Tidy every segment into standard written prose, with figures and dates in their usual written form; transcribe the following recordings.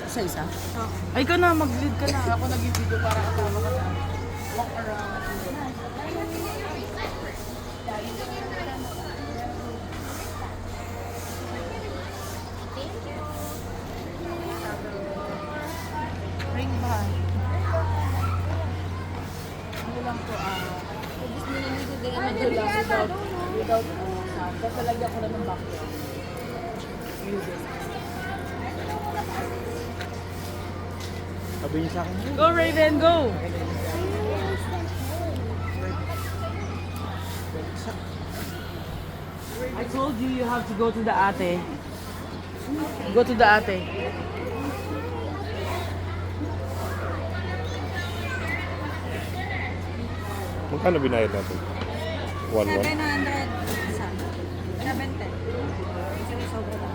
Isa-isa? Oo. Ay, ka na, mag-lead ka na. Ako naging video para kasama ka na. Walk around. Ring ba? Ano lang to, Tapos minimito din ang without, matulog. without sound. Tapos lagyan ko na ng background. Music. Sabi niya sa akin, Go, Raven, go! I told you you have to go to the ate. Go to the ate. magkano binayad natin? 1-1? 700 isa. 710. Kasi sobra lang.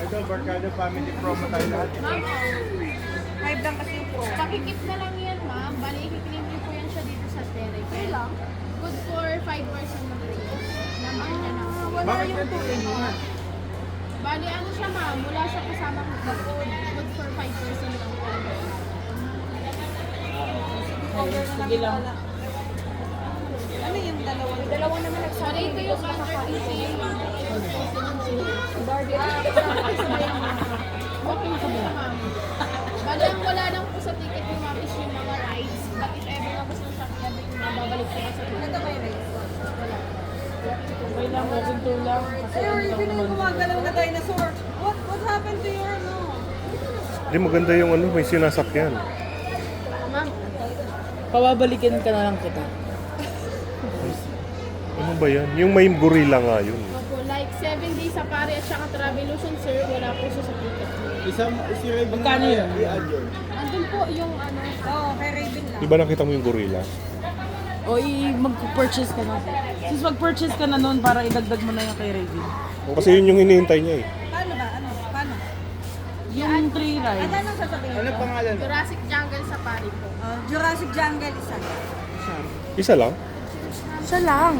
Ito, Barkada Family Promo tayo lahat. 5 lang kasi yung pro. Pakikip na lang yan, ma'am. Bali, i-claim niyo po yan siya dito sa Tere. Okay lang. Good for 5% ng pay. Naman niya na. Wala yung 2 in 1. Bali, ano siya, ma'am? Mula sa kasama ko sa code. Good for 5% ng pay. Sige lang. Ano yung dalawa? Dalawa naman nagsari. Ito yung under-teaching. Barbie. Walking po siya, ma'am. Bali, ang wala lang po sa ticket yung ma'am is yung mga rides. But if ever na gusto siya, kaya mababalik po ka sa ticket. Ito ba yung race? Okay lang, walking tour lang. Kasi Ay, ano Riven, lang yung naman. gumagalaw na dinosaur. What happened to your ano? Hindi, maganda yung ano, may sinasakyan. Ma'am, Pababalikin ka na lang kita. Ano ba yan? Yung may gorilla nga yun. opo, like 7 days safari at saka Travelution, sir, wala po siya sa ticket. Magkano yun? Andun po yung ano, Oo, kay Raven lang. Di ba nakita mo yung gorilla? O mag-purchase ka na. Since mag-purchase ka na noon para idagdag mo na yung kay Raven. O, kasi yun yung hinihintay niya eh. Paano ba? Ano? Paano? Yung 3 rides. Ano nang sasabihin ko? pangalan? Jurassic Jungle Safari po. Jurassic Jungle isa. Isa lang? Siya lang.